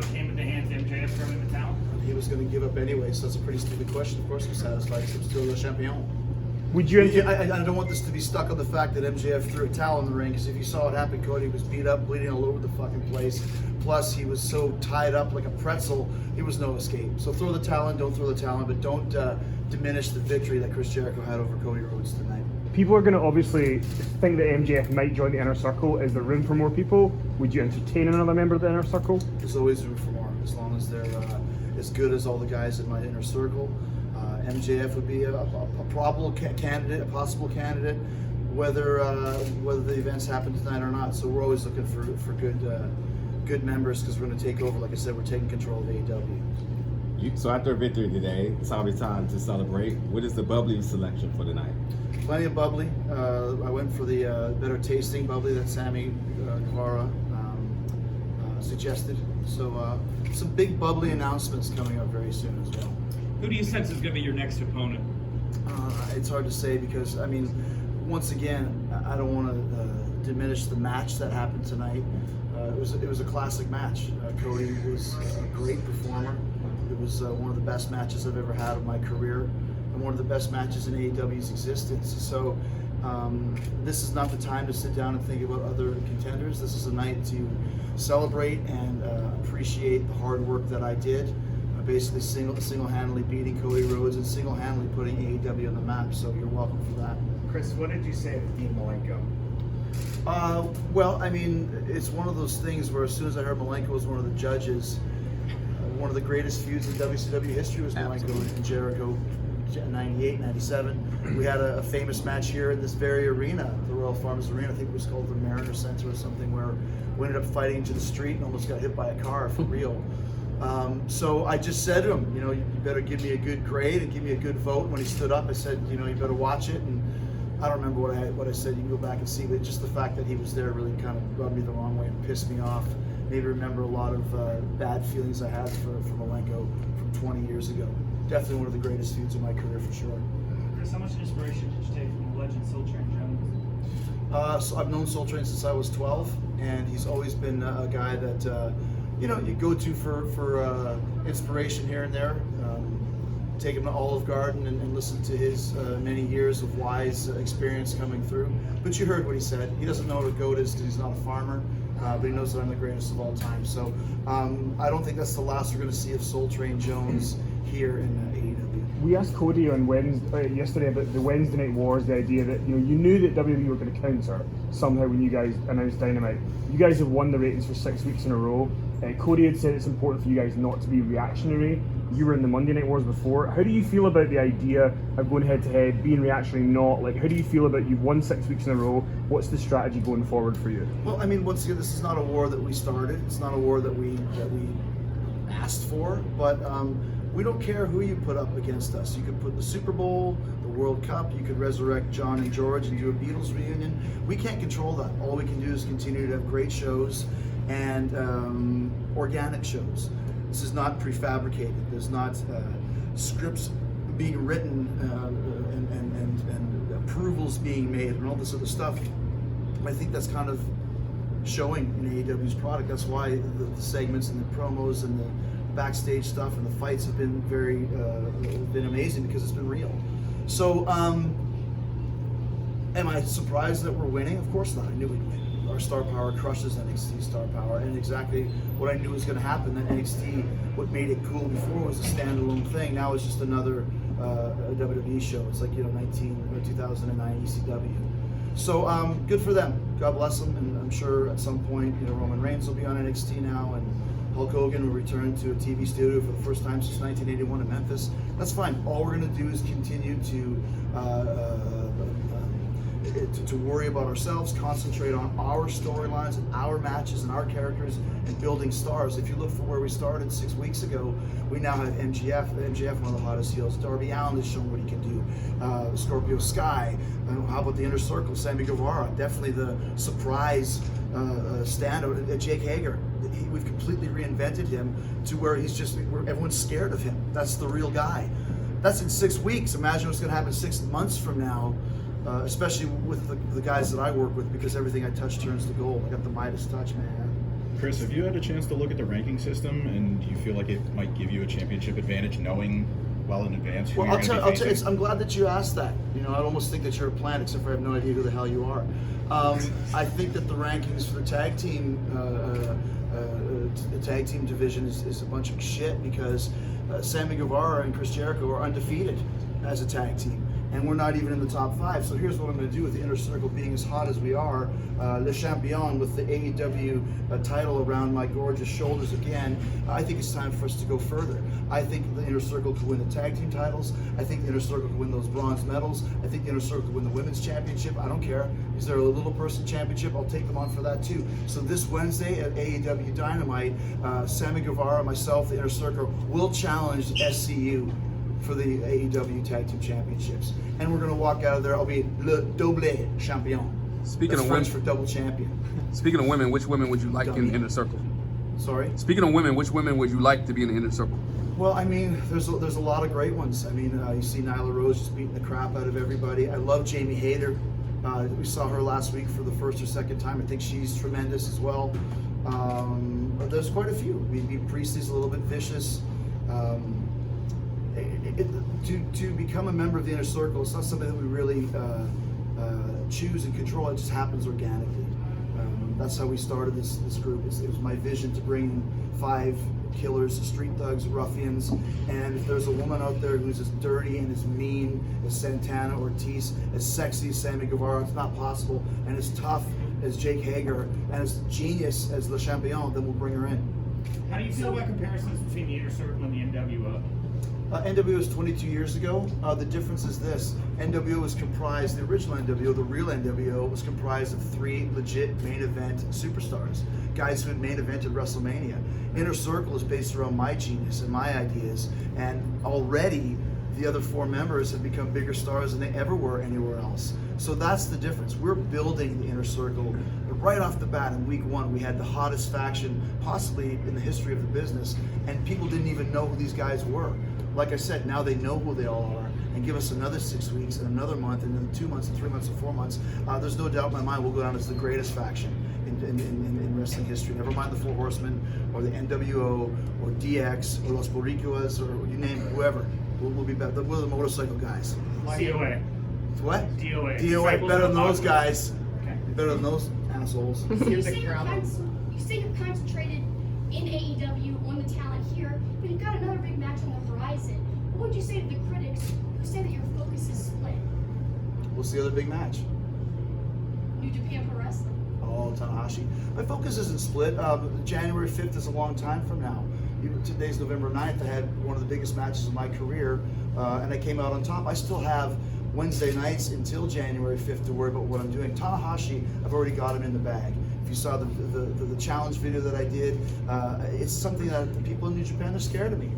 came in the hands of MJF throwing in the towel? He was going to give up anyway, so that's a pretty stupid question. Of course I'm satisfied because I'm still the champion. Would you? I don't want this to be stuck on the fact that MJF threw a towel in the ring, because if you saw what happened, Cody was beat up, bleeding all over the fucking place. Plus, he was so tied up like a pretzel, there was no escape. So throw the towel in, don't throw the towel in, but don't diminish the victory that Chris Jerchio had over Cody Rhodes tonight. People are going to obviously think that MJF might join the Inner Circle. Is there room for more people? Would you entertain another member of the Inner Circle? There's always room for more, as long as they're as good as all the guys in my Inner Circle. MJF would be a probable candidate, a possible candidate, whether the events happen tonight or not. So we're always looking for good members, because we're going to take over. Like I said, we're taking control of AEW. So after a victory today, it's always time to celebrate. What is the bubbly selection for tonight? Plenty of bubbly. I went for the better tasting bubbly that Sammy Guevara suggested. So some big bubbly announcements coming up very soon as well. Who do you sense is going to be your next opponent? It's hard to say, because, I mean, once again, I don't want to diminish the match that happened tonight. It was a classic match. Cody was a great performer. It was one of the best matches I've ever had of my career, and one of the best matches in AEW's existence. So this is not the time to sit down and think about other contenders. This is a night to celebrate and appreciate the hard work that I did. Basically single-handedly beating Cody Rhodes and single-handedly putting AEW on the map, so you're welcome for that. Chris, what did you say to Dean Malenko? Well, I mean, it's one of those things where as soon as I heard Malenko was one of the judges, one of the greatest feuds in WCW history was Malenko and Jericho, 98, 97. We had a famous match here in this very arena, the Royal Farms Arena. I think it was called the Mariner Center or something, where we ended up fighting into the street and almost got hit by a car for real. So I just said to him, you better give me a good grade and give me a good vote. When he stood up, I said, you better watch it. And I don't remember what I said. You can go back and see, but just the fact that he was there really kind of rubbed me the wrong way and pissed me off. Made me remember a lot of bad feelings I had for Malenko from 20 years ago. Definitely one of the greatest feuds of my career, for sure. Chris, how much inspiration did you take from the legend Soul Train Jones? So I've known Soul Train since I was 12, and he's always been a guy that you go to for inspiration here and there. Take him to Olive Garden and listen to his many years of wise experience coming through. But you heard what he said. He doesn't know what a goat is because he's not a farmer, but he knows that I'm the greatest of all time. So I don't think that's the last we're going to see of Soul Train Jones here in AEW. We asked Cody on yesterday about the Wednesday Night Wars, the idea that you knew that WWE were going to counter somehow when you guys announced Dynamite. You guys have won the ratings for 6 weeks in a row. Cody had said it's important for you guys not to be reactionary. You were in the Monday Night Wars before. How do you feel about the idea of going head to head, being reactionary, not? Like, how do you feel about you've won 6 weeks in a row? What's the strategy going forward for you? Well, I mean, once again, this is not a war that we started. It's not a war that we asked for, but we don't care who you put up against us. You could put the Super Bowl, the World Cup, you could resurrect John and George and do a Beatles reunion. We can't control that. All we can do is continue to have great shows and organic shows. This is not prefabricated. There's not scripts being written and approvals being made and all this other stuff. I think that's kind of showing in AEW's product. That's why the segments and the promos and the backstage stuff and the fights have been been amazing, because it's been real. So, am I surprised that we're winning? Of course not. I knew we'd win. Our star power crushes NXT star power, and exactly what I knew was going to happen. That NXT, what made it cool before was a standalone thing. Now it's just another WWE show. It's like 2009 ECW. So good for them. God bless them, and I'm sure at some point Roman Reigns will be on NXT now, and Hulk Hogan will return to a TV studio for the first time since 1981 in Memphis. That's fine. All we're going to do is continue to worry about ourselves, concentrate on our storylines and our matches and our characters and building stars. If you look for where we started 6 weeks ago, we now have MJF, one of the hottest heels. Darby Allin has shown what he can do. Scorpio Sky. How about the Inner Circle? Sammy Guevara, definitely the surprise standout. Jake Hager. We've completely reinvented him to where everyone's scared of him. That's the real guy. That's in 6 weeks. Imagine what's going to happen 6 months from now. Especially with the guys that I work with, because everything I touch turns to gold. I got the Midas touch, man. Chris, have you had a chance to look at the ranking system, and do you feel like it might give you a championship advantage knowing well in advance who Well, you're I'll going tell, to be facing? I'm glad that you asked that. You know, I almost think that you're a plant, except for I have no idea who the hell you are. I think that the rankings for the tag team division is a bunch of shit because Sammy Guevara and Chris Jerchio are undefeated as a tag team, and we're not even in the top 5. So here's what I'm going to do with the Inner Circle being as hot as we are, Le Champion with the AEW title around my gorgeous shoulders again. I think it's time for us to go further. I think the Inner Circle could win the tag team titles. I think the Inner Circle could win those bronze medals. I think the Inner Circle could win the women's championship. I don't care. Is there a little person championship? I'll take them on for that too. So this Wednesday at AEW Dynamite, Sammy Guevara, myself, the Inner Circle will challenge SCU for the AEW Tag Team Championships. And we're going to walk out of there, I'll be le double champion. Speaking That's of French women, for double champion. speaking of women, which women would you like in the inner circle? Sorry? Speaking of women, which women would you like to be in the inner circle? Well, I mean, there's a lot of great ones. I mean, you see Nyla Rose just beating the crap out of everybody. I love Jamie Hayter. We saw her last week for the first or second time. I think she's tremendous as well. But there's quite a few. I mean, Priestley's a little bit vicious. To become a member of the Inner Circle, it's not something that we really choose and control. It just happens organically. That's how we started this group. It was my vision to bring 5 killers, street thugs, ruffians, and if there's a woman out there who's as dirty and as mean as Santana Ortiz, as sexy as Sammy Guevara, it's not possible, and as tough as Jake Hager, and as genius as Le Champion, then we'll bring her in. How do you feel about comparisons between the Inner Circle and the NWO? NWO was 22 years ago. The difference is this. NWO was comprised, the original NWO, the real NWO, was comprised of 3 legit main event superstars. Guys who had main evented WrestleMania. Inner Circle is based around my genius and my ideas, and already the other 4 members have become bigger stars than they ever were anywhere else. So that's the difference. We're building the Inner Circle. Right off the bat in week 1, we had the hottest faction possibly in the history of the business, and people didn't even know who these guys were. Like I said, now they know who they all are, and give us another 6 weeks and another month and then 2 months and 3 months and 4 months. There's no doubt in my mind we'll go down as the greatest faction in wrestling history. Never mind the 4 Horsemen or the NWO or DX or Los Boricuas or you name it, whoever. We'll be better. We're the motorcycle guys. COA. What? DOA. DOA, better than those guys. Okay. Better than those assholes. You say you're concentrated in AEW on the talent here, but you've got another big match on the horizon. What would you say to the critics who say that your focus is split? What's the other big match? New Japan Pro Wrestling. Oh, Tanahashi. My focus isn't split. January 5th is a long time from now. Even today's November 9th. I had one of the biggest matches of my career, and I came out on top. I still have Wednesday nights until January 5th to worry about what I'm doing. Tanahashi, I've already got him in the bag. If you saw the challenge video that I did, it's something that the people in New Japan are scared of me.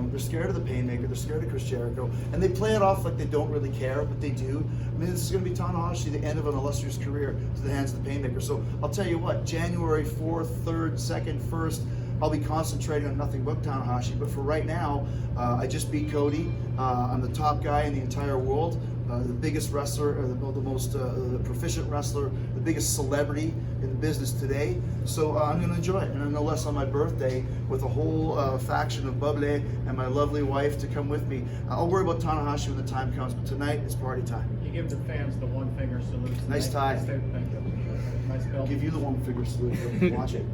They're scared of the Painmaker, they're scared of Chris Jericho, and they play it off like they don't really care, but they do. I mean, this is going to be Tanahashi, the end of an illustrious career, to the hands of the Painmaker. So I'll tell you what, January 4th, 3rd, 2nd, 1st, I'll be concentrating on nothing but Tanahashi. But for right now, I just beat Cody. I'm the top guy in the entire world. The biggest wrestler, the most proficient wrestler, the biggest celebrity in the business today. So I'm going to enjoy it, and no less on my birthday with a whole faction of Buble and my lovely wife to come with me. I'll worry about Tanahashi when the time comes, but tonight it's party time. You give the fans the one finger salute. Nice tie. Thank you. Nice I'll belt. give you the one figure salute. Watch it.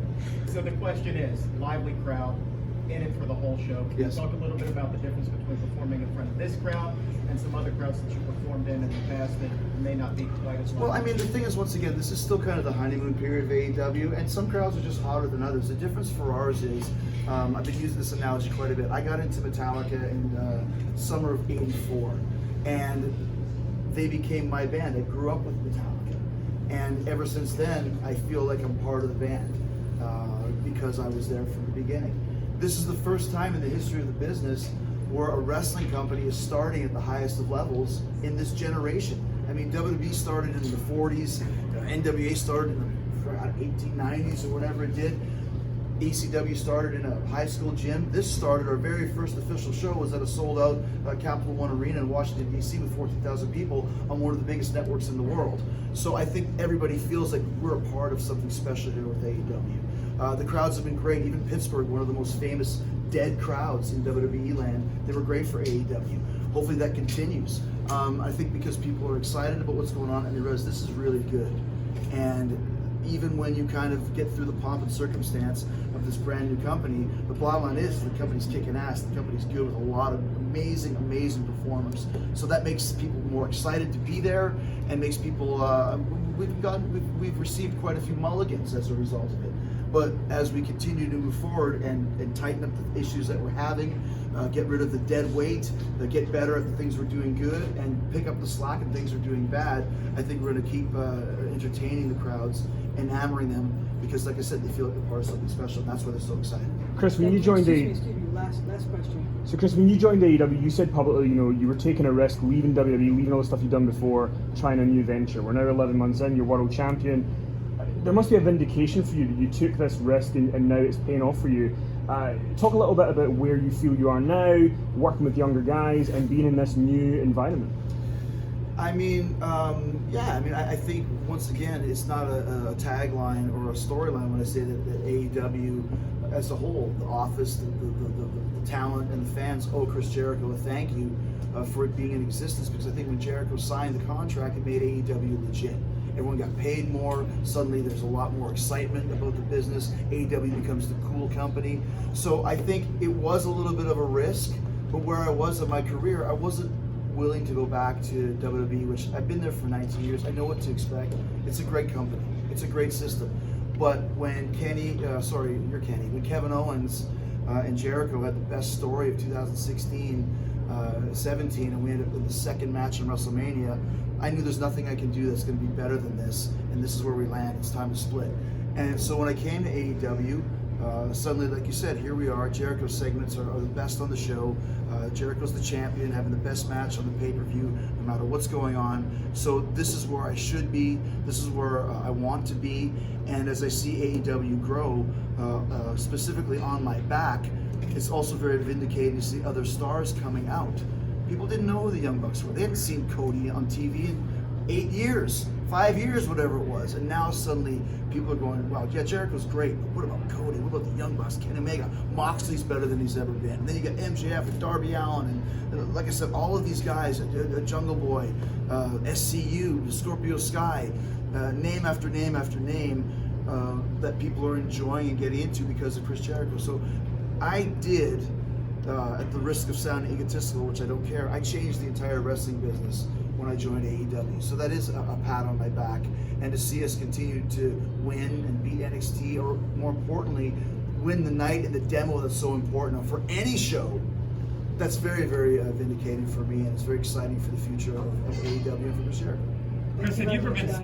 So the question is, lively crowd, in it for the whole show. Can Yes. you talk a little bit about the difference between performing in front of this crowd and some other crowds that you performed in the past that may not be quite as Well, I lively? mean, the thing is, once again, this is still kind of the honeymoon period of AEW, and some crowds are just hotter than others. The difference for ours is, I've been using this analogy quite a bit. I got into Metallica in summer of '84, and they became my band. I grew up with Metallica, and ever since then, I feel like I'm part of the band because I was there from the beginning. This is the first time in the history of the business where a wrestling company is starting at the highest of levels in this generation. I mean, WWE started in the 40s, NWA started in the 1890s or whatever it did. ECW started in a high school gym. This started, our very first official show was at a sold-out Capital One Arena in Washington, D.C. with 14,000 people on one of the biggest networks in the world. So I think everybody feels like we're a part of something special here with AEW. The crowds have been great. Even Pittsburgh, one of the most famous dead crowds in WWE land, they were great for AEW. Hopefully that continues. I think because people are excited about what's going on and they realize this is really good. And even when you kind of get through the pomp and circumstance of this brand new company, the bottom line is the company's kicking ass. The company's good with a lot of amazing, amazing performers. So that makes people more excited to be there, and makes people. We've received quite a few mulligans as a result of it. But as we continue to move forward and tighten up the issues that we're having, get rid of the dead weight, get better at the things we're doing good, and pick up the slack and things we're doing bad, I think we're going to keep entertaining the crowds, enamoring them, because like I said, they feel like they're part of something special, and that's why they're so excited. Chris, when you joined Excuse me, last question. So Chris, when you joined AEW, you said publicly, you were taking a risk, leaving WWE, leaving all the stuff you've done before, trying a new venture. We're now 11 months in, you're world champion. There must be a vindication for you that you took this risk and now it's paying off for you. Talk a little bit about where you feel you are now, working with younger guys and being in this new environment. I mean, I think once again, it's not a tagline or a storyline when I say that AEW as a whole, the office, the talent and the fans owe Chris Jerchio a thank you for it being in existence, because I think when Jericho signed the contract, it made AEW legit. Everyone got paid more. Suddenly there's a lot more excitement about the business. AEW becomes the cool company. So I think it was a little bit of a risk, but where I was in my career, I wasn't willing to go back to WWE, which I've been there for 19 years. I know what to expect. It's a great company. It's a great system. But when when Kevin Owens and Jericho had the best story of 2016, 17, and we ended up in the second match in WrestleMania, I knew there's nothing I can do that's going to be better than this, and this is where we land. It's time to split. And so when I came to AEW, suddenly, like you said, here we are. Jericho's segments are the best on the show. Jericho's the champion, having the best match on the pay-per-view, no matter what's going on. So this is where I should be. This is where I want to be. And as I see AEW grow, specifically on my back, it's also very vindicating to see other stars coming out. People didn't know who the Young Bucks were. They hadn't seen Cody on TV in 8 years, 5 years, whatever it was. And now suddenly people are going, wow, yeah, Jericho's great, but what about Cody? What about the Young Bucks, Kenny Omega? Moxley's better than he's ever been. And then you got MJF and Darby Allin, and like I said, all of these guys, Jungle Boy, SCU, Scorpio Sky, name after name after name, that people are enjoying and getting into because of Chris Jericho. So I did, at the risk of sounding egotistical, which I don't care, I changed the entire wrestling business when I joined AEW. So that is a pat on my back. And to see us continue to win and beat NXT, or more importantly, win the night in the demo that's so important for any show, that's very, very vindicating for me, and it's very exciting for the future of AEW and for Chris Jericho. Chris, have you ever been